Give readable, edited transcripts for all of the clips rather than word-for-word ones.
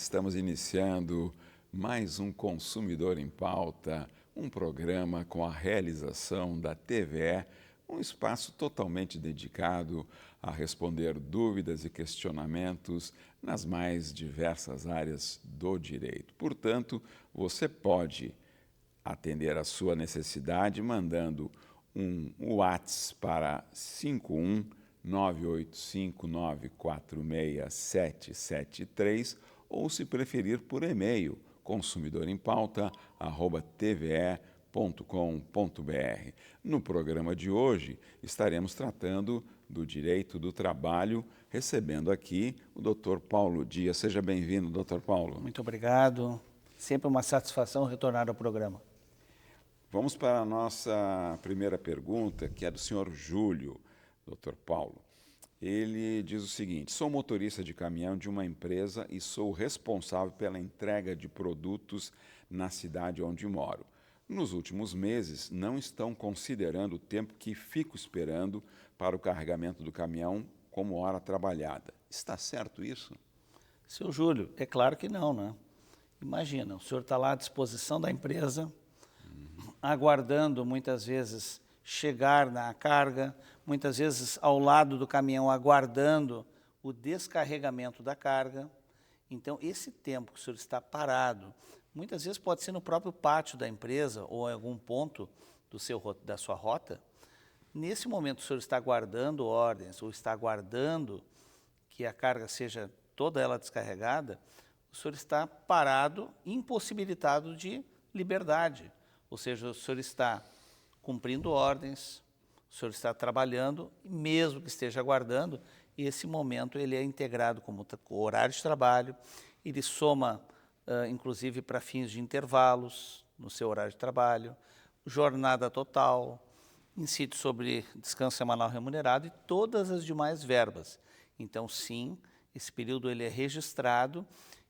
estamos iniciando mais um Consumidor em Pauta, um programa com a realização da TVE, um espaço totalmente dedicado a responder dúvidas e questionamentos nas mais diversas áreas do direito. Portanto, você pode atender a sua necessidade mandando um WhatsApp para 51985946773 ou, se preferir, por e-mail consumidorempauta@tve.com.br. No programa de hoje estaremos tratando do direito do trabalho, recebendo aqui o Dr. Paulo Dias. Seja bem-vindo, Dr. Paulo. Muito obrigado. Sempre uma satisfação retornar ao programa. Vamos para a nossa primeira pergunta, que é do senhor Júlio, Dr. Paulo. Ele diz o seguinte: sou motorista de caminhão de uma empresa e sou responsável pela entrega de produtos na cidade onde moro. Nos últimos meses, não estão considerando o tempo que fico esperando para o carregamento do caminhão como hora trabalhada. Está certo isso? Seu Júlio, é claro que não, né? Imagina, o senhor está lá à disposição da empresa, aguardando muitas vezes chegar na carga, muitas vezes ao lado do caminhão aguardando o descarregamento da carga. Então, esse tempo que o senhor está parado, muitas vezes pode ser no próprio pátio da empresa ou em algum ponto da sua rota. Nesse momento, o senhor está aguardando ordens ou está aguardando que a carga seja toda ela descarregada, o senhor está parado, impossibilitado de liberdade. Ou seja, o senhor está cumprindo ordens, o senhor está trabalhando, e mesmo que esteja aguardando, esse momento ele é integrado como horário de trabalho, ele soma, inclusive, para fins de intervalos no seu horário de trabalho, jornada total, incide sobre descanso semanal remunerado e todas as demais verbas. Então, sim, esse período ele é registrado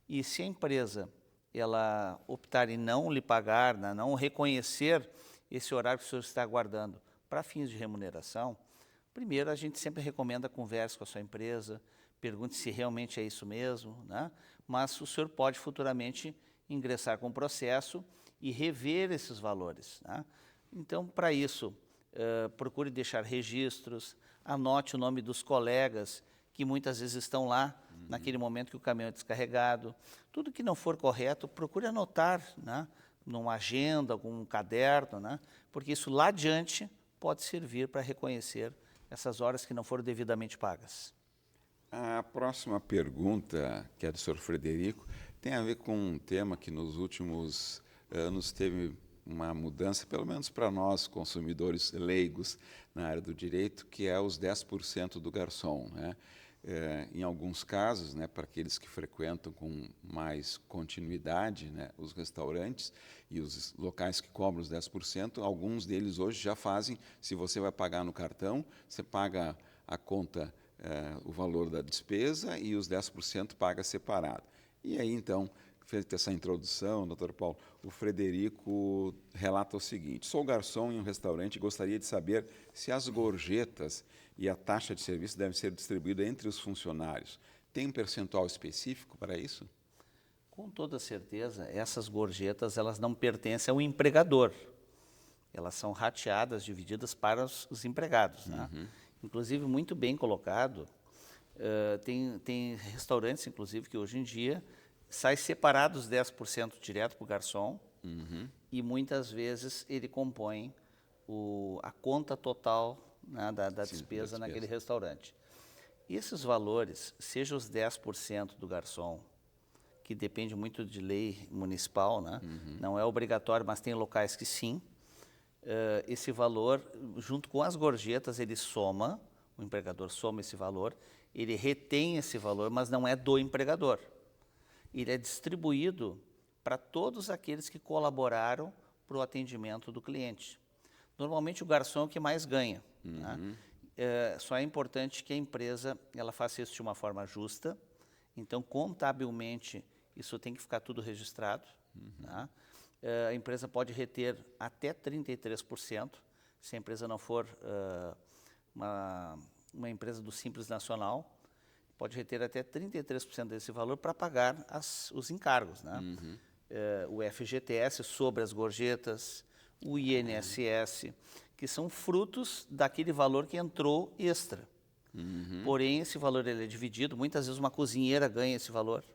e se a empresa ela optar em não lhe pagar, né, não reconhecer esse horário que o senhor está aguardando para fins de remuneração, primeiro a gente sempre recomenda converse com a sua empresa, pergunte se realmente é isso mesmo, né? Mas o senhor pode futuramente ingressar com o processo e rever esses valores, né? Então, para isso, procure deixar registros, anote o nome dos colegas que muitas vezes estão lá naquele momento que o caminhão é descarregado. Tudo que não for correto, procure anotar, né, numa agenda, algum caderno, né, porque isso lá adiante pode servir para reconhecer essas horas que não foram devidamente pagas. A próxima pergunta, que é do senhor Frederico, tem a ver com um tema que nos últimos anos teve uma mudança, pelo menos para nós, consumidores leigos na área do direito, que é os 10% do garçom, né? Em alguns casos, né, para aqueles que frequentam com mais continuidade, né, os restaurantes e os locais que cobram os 10%, alguns deles hoje já fazem, se você vai pagar no cartão, você paga a conta, o valor da despesa e os 10% paga separado. E aí, então, feita essa introdução, doutor Paulo, o Frederico relata o seguinte: sou garçom em um restaurante e gostaria de saber se as gorjetas e a taxa de serviço devem ser distribuídas entre os funcionários. Tem um percentual específico para isso? Com toda certeza, essas gorjetas elas não pertencem ao empregador. Elas são rateadas, divididas para os empregados, né? Inclusive, muito bem colocado, tem restaurantes, inclusive, que hoje em dia sai separados 10% direto para o garçom e muitas vezes ele compõe a conta total, né, da despesa naquele restaurante. E esses valores, seja os 10% do garçom, que depende muito de lei municipal, né, não é obrigatório, mas tem locais que sim, esse valor, junto com as gorjetas, ele soma, o empregador soma esse valor, ele retém esse valor, mas não é do empregador. Ele é distribuído para todos aqueles que colaboraram para o atendimento do cliente. Normalmente o garçom é o que mais ganha, né? Só é importante que a empresa ela faça isso de uma forma justa, então contabilmente isso tem que ficar tudo registrado, né? A empresa pode reter até 33%, se a empresa não for uma empresa do Simples Nacional, pode reter até 33% desse valor para pagar os encargos, né? O FGTS sobre as gorjetas, o INSS, que são frutos daquele valor que entrou extra. Porém, esse valor ele é dividido, muitas vezes uma cozinheira ganha esse valor,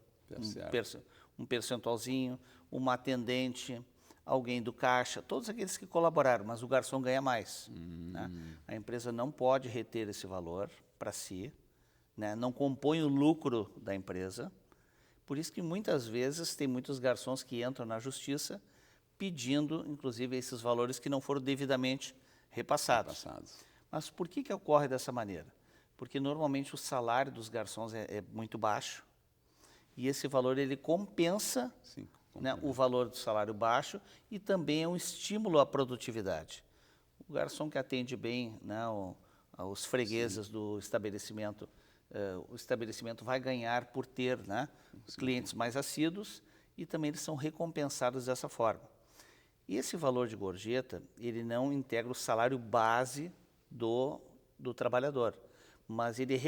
um percentualzinho, uma atendente, alguém do caixa, todos aqueles que colaboraram, mas o garçom ganha mais. Né? A empresa não pode reter esse valor para si, né? Não compõe o lucro da empresa. Por isso que muitas vezes tem muitos garçons que entram na justiça pedindo, inclusive, esses valores que não foram devidamente repassados. Mas por que ocorre dessa maneira? Porque normalmente o salário dos garçons é muito baixo e esse valor ele compensa, né, o valor do salário baixo e também é um estímulo à produtividade. O garçom que atende bem, né, os fregueses do estabelecimento, o estabelecimento vai ganhar por ter, né, clientes mais assíduos e também eles são recompensados dessa forma. E esse valor de gorjeta, ele não integra o salário base do trabalhador, mas ele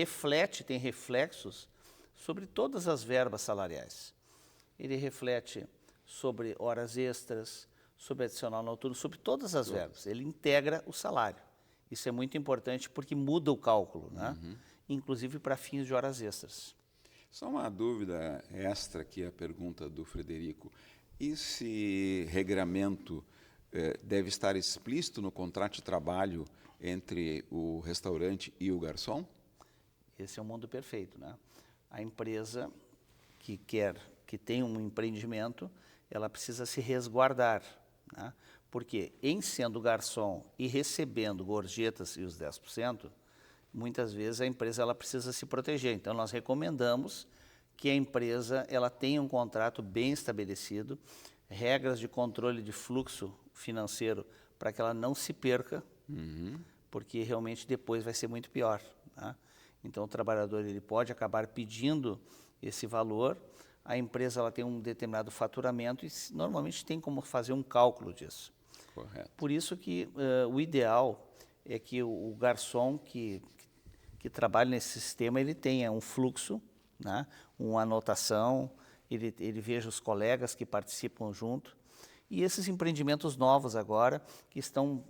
tem reflexos sobre todas as verbas salariais. Ele reflete sobre horas extras, sobre adicional noturno, sobre todas as verbas. Ele integra o salário. Isso é muito importante porque muda o cálculo, né? Inclusive para fins de horas extras. Só uma dúvida extra aqui, a pergunta do Frederico. Esse regramento deve estar explícito no contrato de trabalho entre o restaurante e o garçom? Esse é o mundo perfeito, né? A empresa que tem um empreendimento, ela precisa se resguardar, né? Porque em sendo garçom e recebendo gorjetas e os 10%, muitas vezes a empresa ela precisa se proteger. Então nós recomendamos que a empresa ela tenha um contrato bem estabelecido, regras de controle de fluxo financeiro para que ela não se perca, porque realmente depois vai ser muito pior, né? Então o trabalhador ele pode acabar pedindo esse valor, a empresa ela tem um determinado faturamento e normalmente tem como fazer um cálculo disso. Correto. Por isso que o ideal é que o garçom que trabalha nesse sistema ele tenha um fluxo, né, uma anotação, ele veja os colegas que participam junto. E esses empreendimentos novos agora que estão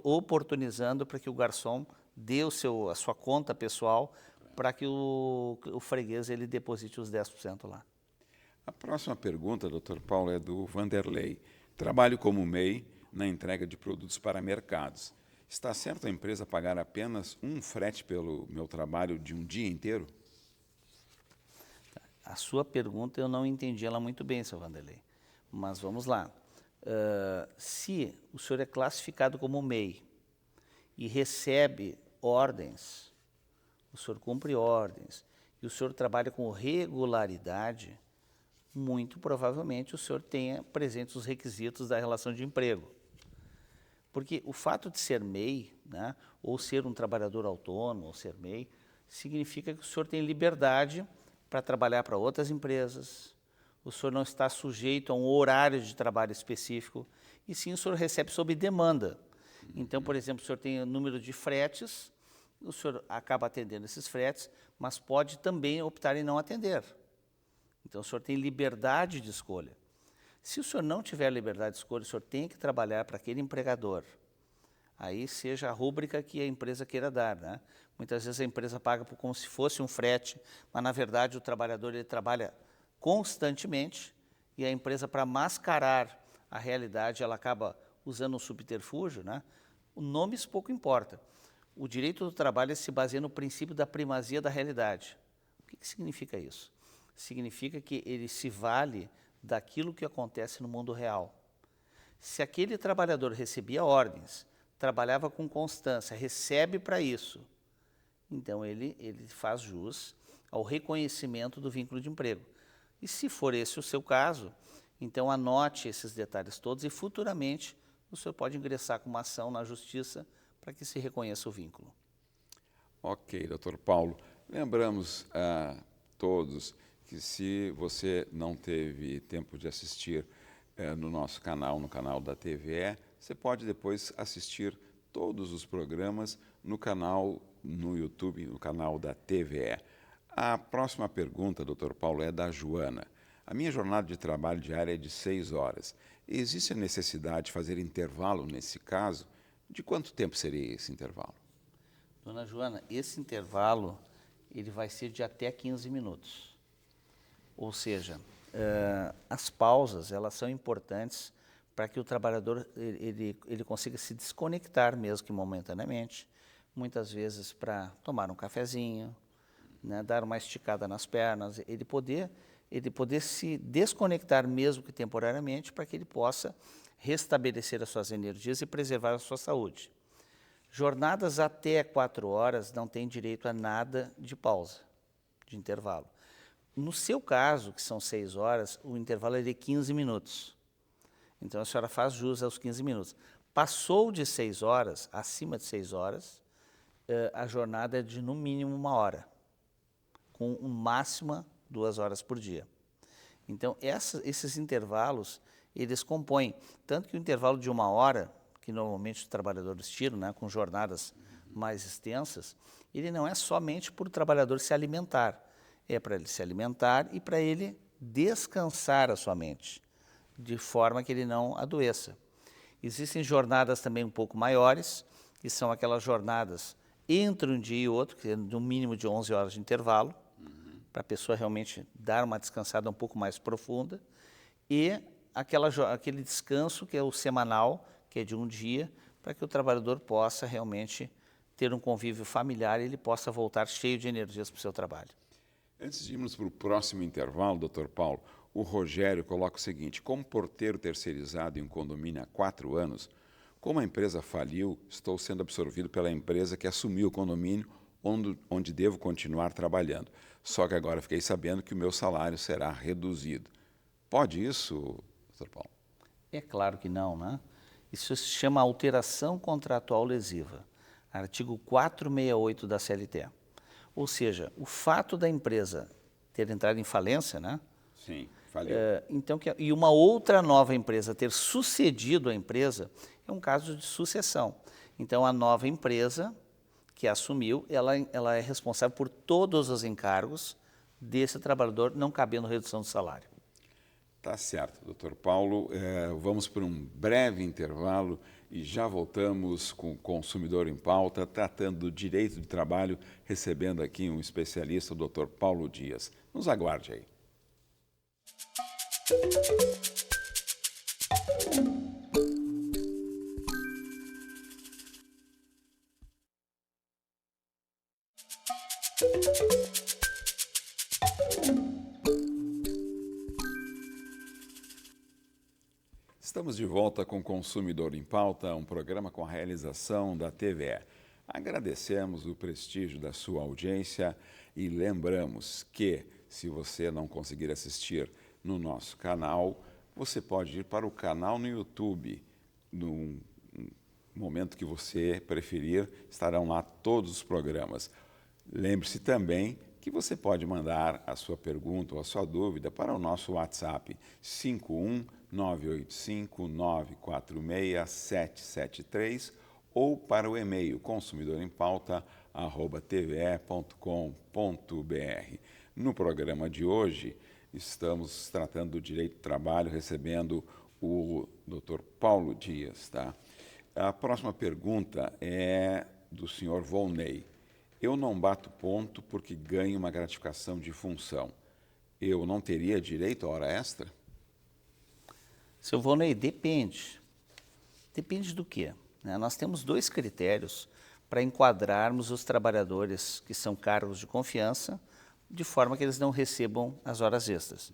oportunizando para que o garçom dê a sua conta pessoal para que o freguês ele deposite os 10% lá. A próxima pergunta, Dr. Paulo, é do Vanderlei. Trabalho como MEI na entrega de produtos para mercados. Está certo a empresa pagar apenas um frete pelo meu trabalho de um dia inteiro? A sua pergunta eu não entendi ela muito bem, seu Vanderlei. Mas vamos lá. Se o senhor é classificado como MEI e recebe ordens, o senhor cumpre ordens e o senhor trabalha com regularidade, muito provavelmente o senhor tenha presentes os requisitos da relação de emprego. Porque o fato de ser MEI, né, ou ser um trabalhador autônomo, ou ser MEI, significa que o senhor tem liberdade para trabalhar para outras empresas, o senhor não está sujeito a um horário de trabalho específico, e sim o senhor recebe sob demanda. Então, por exemplo, o senhor tem o número de fretes, o senhor acaba atendendo esses fretes, mas pode também optar em não atender. Então, o senhor tem liberdade de escolha. Se o senhor não tiver liberdade de escolha, o senhor tem que trabalhar para aquele empregador. Aí seja a rúbrica que a empresa queira dar, né? Muitas vezes a empresa paga como se fosse um frete, mas na verdade o trabalhador ele trabalha constantemente e a empresa, para mascarar a realidade, ela acaba usando um subterfúgio, né? O nome isso pouco importa. O direito do trabalho se baseia no princípio da primazia da realidade. O que significa isso? Significa que ele se vale daquilo que acontece no mundo real. Se aquele trabalhador recebia ordens, trabalhava com constância, recebe para isso, então ele faz jus ao reconhecimento do vínculo de emprego. E se for esse o seu caso, então anote esses detalhes todos e futuramente o senhor pode ingressar com uma ação na justiça para que se reconheça o vínculo. Ok, Dr. Paulo. Lembramos a todos que se você não teve tempo de assistir no nosso canal, no canal da TVE, você pode depois assistir todos os programas no canal no YouTube, no canal da TVE. A próxima pergunta, Dr. Paulo, é da Joana. A minha jornada de trabalho diária é de 6 horas. Existe a necessidade de fazer intervalo nesse caso? De quanto tempo seria esse intervalo? Dona Joana, esse intervalo ele vai ser de até 15 minutos. Ou seja, as pausas elas são importantes para que o trabalhador ele consiga se desconectar, mesmo que momentaneamente, muitas vezes para tomar um cafezinho, né, dar uma esticada nas pernas, ele poder se desconectar mesmo que temporariamente para que ele possa restabelecer as suas energias e preservar a sua saúde. Jornadas até 4 horas não tem direito a nada de pausa, de intervalo. No seu caso, que são 6 horas, o intervalo é de 15 minutos. Então a senhora faz jus aos 15 minutos. Passou de 6 horas, acima de 6 horas, a jornada é de no mínimo 1 hora, com um máximo 2 horas por dia. Então esses intervalos, eles compõem, tanto que o intervalo de 1 hora, que normalmente os trabalhadores tiram, né, com jornadas mais extensas, ele não é somente para o trabalhador se alimentar, é para ele se alimentar e para ele descansar a sua mente, de forma que ele não adoeça. Existem jornadas também um pouco maiores, que são aquelas jornadas entre um dia e outro, que é no mínimo de 11 horas de intervalo, para a pessoa realmente dar uma descansada um pouco mais profunda, e aquele descanso que é o semanal, que é de um dia, para que o trabalhador possa realmente ter um convívio familiar e ele possa voltar cheio de energias para o seu trabalho. Antes de irmos para o próximo intervalo, Dr. Paulo, o Rogério coloca o seguinte: como porteiro terceirizado em um condomínio há 4 anos, como a empresa faliu, estou sendo absorvido pela empresa que assumiu o condomínio onde devo continuar trabalhando. Só que agora fiquei sabendo que o meu salário será reduzido. Pode isso, Dr. Paulo? É claro que não, né? Isso se chama alteração contratual lesiva, artigo 468 da CLT. Ou seja, o fato da empresa ter entrado em falência, né? Sim, faliu. E uma outra nova empresa ter sucedido a empresa, é um caso de sucessão. Então, a nova empresa que assumiu, ela é responsável por todos os encargos desse trabalhador, não cabendo redução de salário. Tá certo, Dr. Paulo. Vamos para um breve intervalo e já voltamos com o Consumidor em Pauta, tratando do direito de trabalho, recebendo aqui um especialista, o Dr. Paulo Dias. Nos aguarde aí. Estamos de volta com Consumidor em Pauta, um programa com a realização da TVE. Agradecemos o prestígio da sua audiência e lembramos que, se você não conseguir assistir no nosso canal, você pode ir para o canal no YouTube. No momento que você preferir, estarão lá todos os programas. Lembre-se também que você pode mandar a sua pergunta ou a sua dúvida para o nosso WhatsApp 51985-946-773 ou para o e-mail consumidorempauta@tve.com.br. No programa de hoje, estamos tratando do direito do trabalho, recebendo o Dr. Paulo Dias. Tá? A próxima pergunta é do senhor Volney. Eu não bato ponto porque ganho uma gratificação de função. Eu não teria direito à hora extra? Seu Volney, depende. Depende do quê? Nós temos 2 critérios para enquadrarmos os trabalhadores que são cargos de confiança, de forma que eles não recebam as horas extras.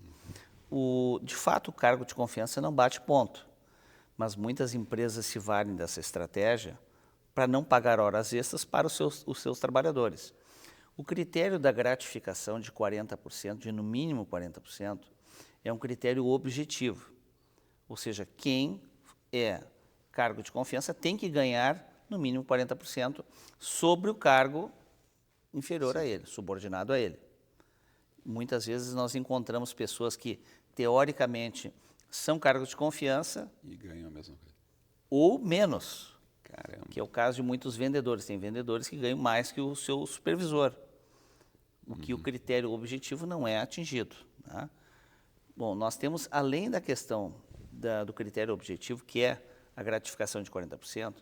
De fato, o cargo de confiança não bate ponto, mas muitas empresas se valem dessa estratégia para não pagar horas extras para os seus trabalhadores. O critério da gratificação de 40%, de no mínimo 40%, é um critério objetivo. Ou seja, quem é cargo de confiança tem que ganhar no mínimo 40% sobre o cargo inferior a ele, subordinado a ele. Muitas vezes nós encontramos pessoas que, teoricamente, são cargos de confiança e ganham a mesma coisa. ou menos. Caramba. que é o caso de muitos vendedores. Tem vendedores que ganham mais que o seu supervisor, o que o critério objetivo não é atingido. Tá? Bom, nós temos, além da questão do critério objetivo, que é a gratificação de 40%,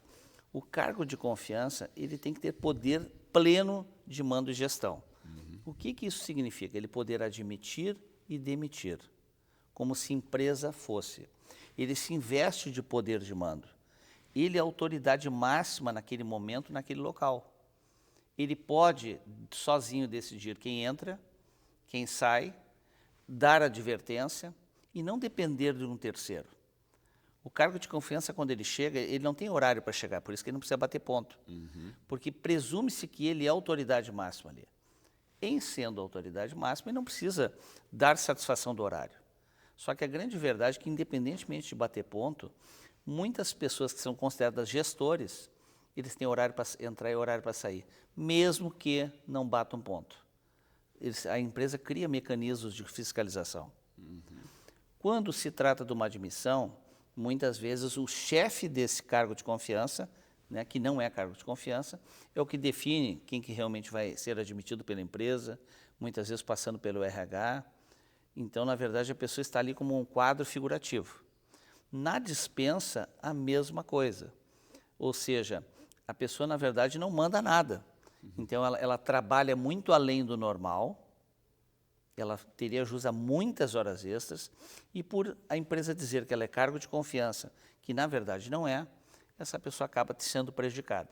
o cargo de confiança ele tem que ter poder pleno de mando e gestão. O que isso significa? Ele poder admitir e demitir, como se empresa fosse. Ele se investe de poder de mando. Ele é a autoridade máxima naquele momento, naquele local. Ele pode, sozinho, decidir quem entra, quem sai, dar advertência e não depender de um terceiro. O cargo de confiança, quando ele chega, ele não tem horário para chegar, por isso que ele não precisa bater ponto. Porque presume-se que ele é a autoridade máxima ali. Em sendo a autoridade máxima, ele não precisa dar satisfação do horário. Só que a grande verdade é que, independentemente de bater ponto, muitas pessoas que são consideradas gestores, eles têm horário para entrar e horário para sair, mesmo que não batam ponto. A empresa cria mecanismos de fiscalização. Quando se trata de uma admissão, muitas vezes o chefe desse cargo de confiança, né, que não é cargo de confiança, é o que define quem que realmente vai ser admitido pela empresa, muitas vezes passando pelo RH. Então, na verdade, a pessoa está ali como um quadro figurativo. Na dispensa, a mesma coisa. Ou seja, a pessoa, na verdade, não manda nada. Então, ela trabalha muito além do normal, ela teria jus a muitas horas extras, e por a empresa dizer que ela é cargo de confiança, que na verdade não é, essa pessoa acaba sendo prejudicada.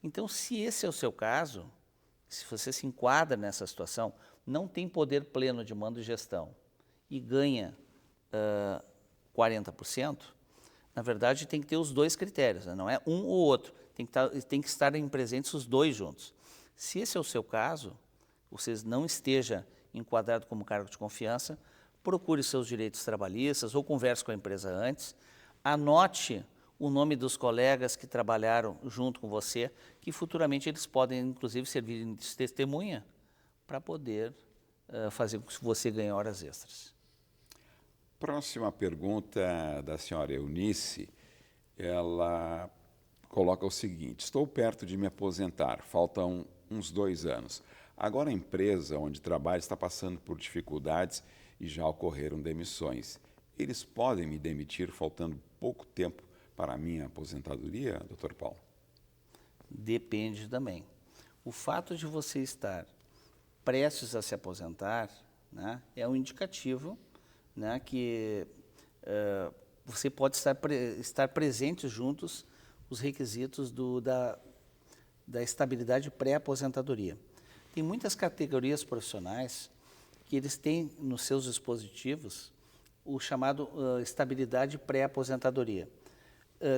Então, se esse é o seu caso, se você se enquadra nessa situação, não tem poder pleno de mando e gestão e ganha 40%, na verdade tem que ter os dois critérios, né? Não é um ou outro, tem que estarem presentes os dois juntos. Se esse é o seu caso, você não esteja enquadrado como cargo de confiança, procure seus direitos trabalhistas ou converse com a empresa antes, anote o nome dos colegas que trabalharam junto com você, que futuramente eles podem, inclusive, servir de testemunha para poder fazer com que você ganhe horas extras. Próxima pergunta da senhora Eunice, ela coloca o seguinte: estou perto de me aposentar, faltam uns 2 anos. Agora a empresa onde trabalho está passando por dificuldades e já ocorreram demissões. Eles podem me demitir faltando pouco tempo para a minha aposentadoria, Dr. Paulo? Depende também. O fato de você estar prestes a se aposentar, né, é um indicativo, né, que você pode estar presente juntos os requisitos da estabilidade pré-aposentadoria. Tem muitas categorias profissionais que eles têm nos seus dispositivos o chamado estabilidade pré-aposentadoria.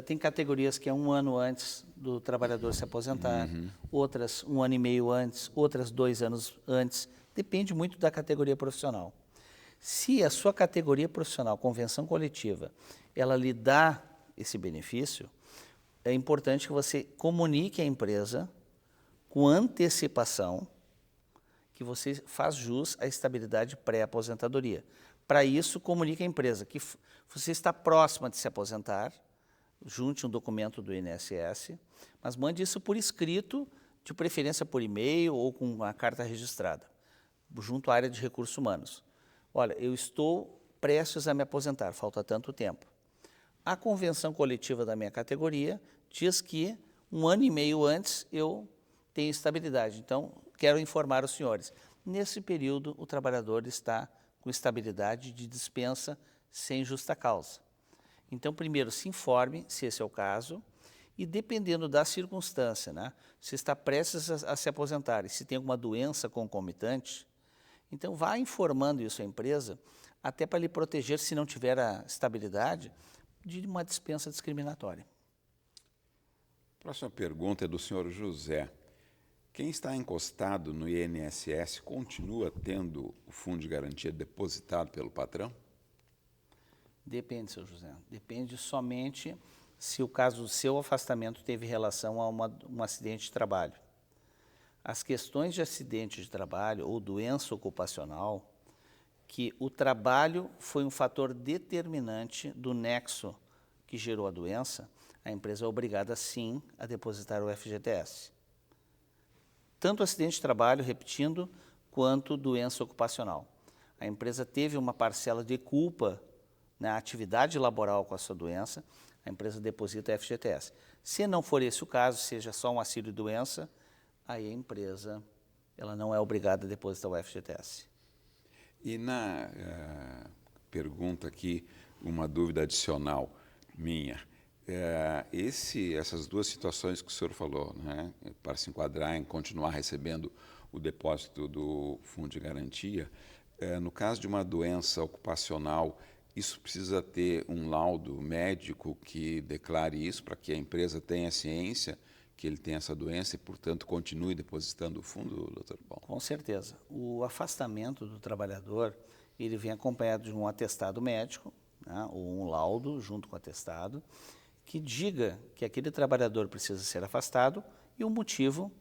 Tem categorias que é 1 ano antes do trabalhador se aposentar, outras 1 ano e meio antes, outras 2 anos antes, depende muito da categoria profissional. Se a sua categoria profissional, convenção coletiva, ela lhe dá esse benefício, é importante que você comunique à empresa com antecipação que você faz jus à estabilidade pré-aposentadoria. Para isso, comunique à empresa que você está próxima de se aposentar, junte um documento do INSS, mas mande isso por escrito, de preferência por e-mail ou com uma carta registrada, junto à área de recursos humanos. Olha, eu estou prestes a me aposentar, falta tanto tempo. A convenção coletiva da minha categoria diz que 1 ano e meio antes eu tenho estabilidade, então quero informar os senhores. Nesse período, o trabalhador está com estabilidade de dispensa sem justa causa. Então, primeiro, se informe, se esse é o caso, e dependendo da circunstância, né, se está prestes a se aposentar e se tem alguma doença concomitante, então vá informando isso à empresa, até para lhe proteger, se não tiver a estabilidade, de uma dispensa discriminatória. Próxima pergunta é do senhor José. Quem está encostado no INSS continua tendo o fundo de garantia depositado pelo patrão? Depende, seu José. Depende somente se o caso do seu afastamento teve relação a um acidente de trabalho. As questões de acidente de trabalho ou doença ocupacional, que o trabalho foi um fator determinante do nexo que gerou a doença, a empresa é obrigada, sim, a depositar o FGTS. Tanto acidente de trabalho, repetindo, quanto doença ocupacional. A empresa teve uma parcela de culpa na atividade laboral com a sua doença, a empresa deposita o FGTS. Se não for esse o caso, seja só um auxílio-doença, aí a empresa ela não é obrigada a depositar o FGTS. E na pergunta aqui, uma dúvida adicional minha. Essas duas situações que o senhor falou, né, para se enquadrar em continuar recebendo o depósito do Fundo de Garantia, no caso de uma doença ocupacional, isso precisa ter um laudo médico que declare isso para que a empresa tenha ciência que ele tem essa doença e, portanto, continue depositando o fundo, doutor Paulo? Com certeza. O afastamento do trabalhador, ele vem acompanhado de um atestado médico, né, ou um laudo junto com o atestado, que diga que aquele trabalhador precisa ser afastado e o motivo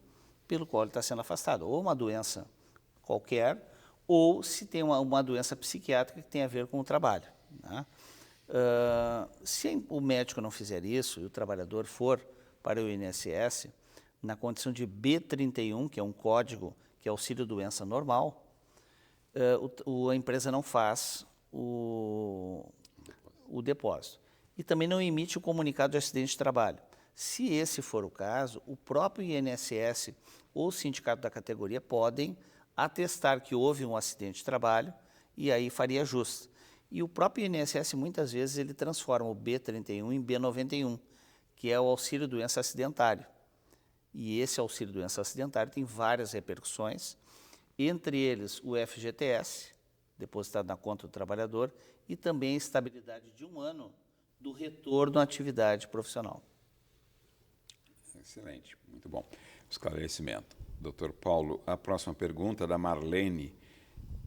pelo qual ele está sendo afastado. Ou uma doença qualquer, ou se tem uma doença psiquiátrica que tem a ver com o trabalho, né? Se o médico não fizer isso e o trabalhador for para o INSS, na condição de B31, que é um código que é auxílio-doença normal, a empresa não faz o depósito. E também não emite o comunicado de acidente de trabalho. Se esse for o caso, o próprio INSS ou o sindicato da categoria podem atestar que houve um acidente de trabalho e aí faria jus. E o próprio INSS, muitas vezes, ele transforma o B31 em B91, que é o auxílio-doença acidentário. E esse auxílio-doença acidentário tem várias repercussões, entre eles o FGTS, depositado na conta do trabalhador, e também a estabilidade de 1 ano do retorno à atividade profissional. Excelente, muito bom. Esclarecimento. Doutor Paulo, a próxima pergunta é da Marlene,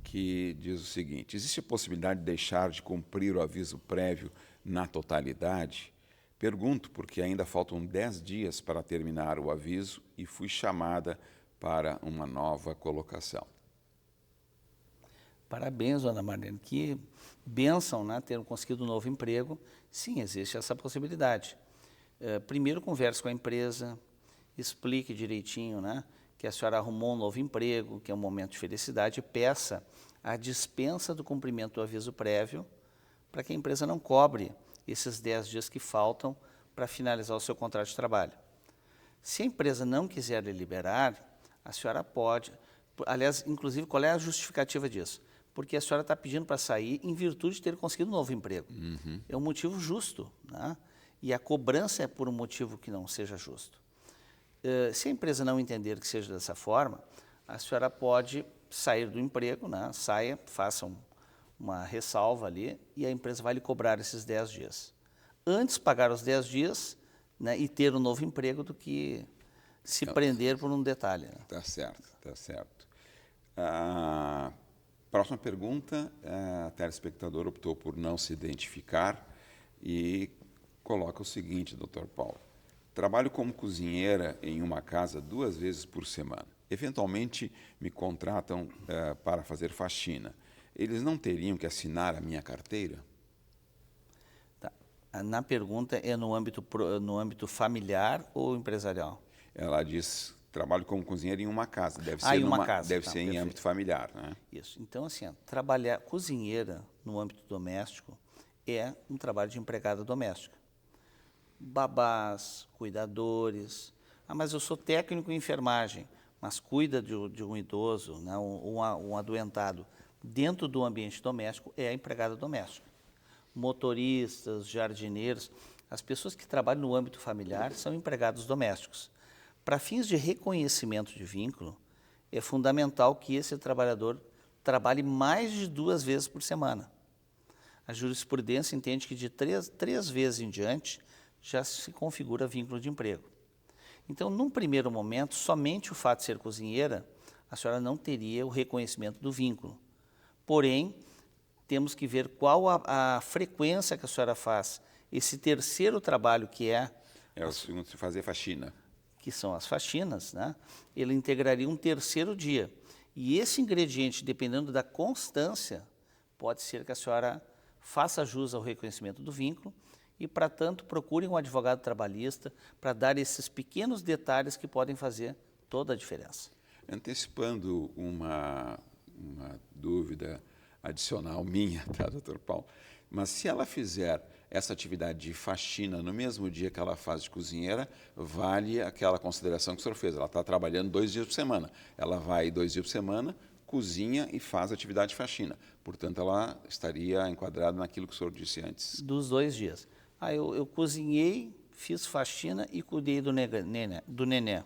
que diz o seguinte: existe a possibilidade de deixar de cumprir o aviso prévio na totalidade? Pergunto porque ainda faltam 10 dias para terminar o aviso e fui chamada para uma nova colocação. Parabéns, dona Marlene. Que bênção, né, ter conseguido um novo emprego. Sim, existe essa possibilidade. Primeiro, converse com a empresa, explique direitinho, né, que a senhora arrumou um novo emprego, que é um momento de felicidade, e peça a dispensa do cumprimento do aviso prévio para que a empresa não cobre esses 10 dias que faltam para finalizar o seu contrato de trabalho. Se a empresa não quiser lhe liberar, a senhora pode... Aliás, inclusive, qual é a justificativa disso? Porque a senhora está pedindo para sair em virtude de ter conseguido um novo emprego. Uhum. É um motivo justo, né? E a cobrança é por um motivo que não seja justo. Se a empresa não entender que seja dessa forma, a senhora pode sair do emprego, né? Saia, faça uma ressalva ali e a empresa vai lhe cobrar esses 10 dias. Antes pagar os 10 dias, né, e ter um novo emprego do que se prender por um detalhe. Né? Tá certo, tá certo. A próxima pergunta, a telespectadora optou por não se identificar e coloca o seguinte, doutor Paulo: trabalho como cozinheira em uma casa 2 vezes por semana. Eventualmente me contratam para fazer faxina. Eles não teriam que assinar a minha carteira? Tá. Na pergunta é no âmbito familiar ou empresarial? Ela diz: trabalho como cozinheira em uma casa. Deve em uma casa. Deve Tá, ser em perfeito. âmbito familiar, né? Isso. Então, assim, trabalhar cozinheira no âmbito doméstico é um trabalho de empregada doméstica. Babás, cuidadores. Mas eu sou técnico em enfermagem, mas cuida de um idoso, né, um adoentado. Dentro do ambiente doméstico é a empregada doméstica. Motoristas, jardineiros, as pessoas que trabalham no âmbito familiar são empregados domésticos. Para fins de reconhecimento de vínculo, é fundamental que esse trabalhador trabalhe mais de 2 vezes por semana. A jurisprudência entende que de 3 vezes em diante já se configura vínculo de emprego. Então, num primeiro momento, somente o fato de ser cozinheira, a senhora não teria o reconhecimento do vínculo. Porém, temos que ver qual a frequência que a senhora faz. Esse terceiro trabalho que o segundo, se fazer faxina. Que são as faxinas, né? Ele integraria um terceiro dia. E esse ingrediente, dependendo da constância, pode ser que a senhora faça jus ao reconhecimento do vínculo E, para tanto, procurem um advogado trabalhista para dar esses pequenos detalhes que podem fazer toda a diferença. Antecipando uma dúvida adicional minha, tá, doutor Paulo? Mas se ela fizer essa atividade de faxina no mesmo dia que ela faz de cozinheira, vale aquela consideração que o senhor fez. Ela está trabalhando 2 dias por semana. Ela vai 2 dias por semana, cozinha e faz atividade de faxina. Portanto, ela estaria enquadrada naquilo que o senhor disse antes. Dos 2 dias. Eu cozinhei, fiz faxina e cuidei do neném.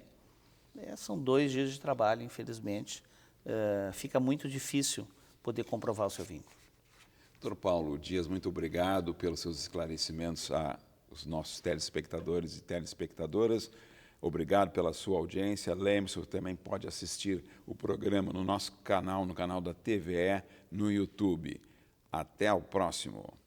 São 2 dias de trabalho, infelizmente. Fica muito difícil poder comprovar o seu vínculo. Doutor Paulo Dias, muito obrigado pelos seus esclarecimentos aos nossos telespectadores e telespectadoras. Obrigado pela sua audiência. Lembre-se, você também pode assistir o programa no nosso canal, no canal da TVE, no YouTube. Até o próximo.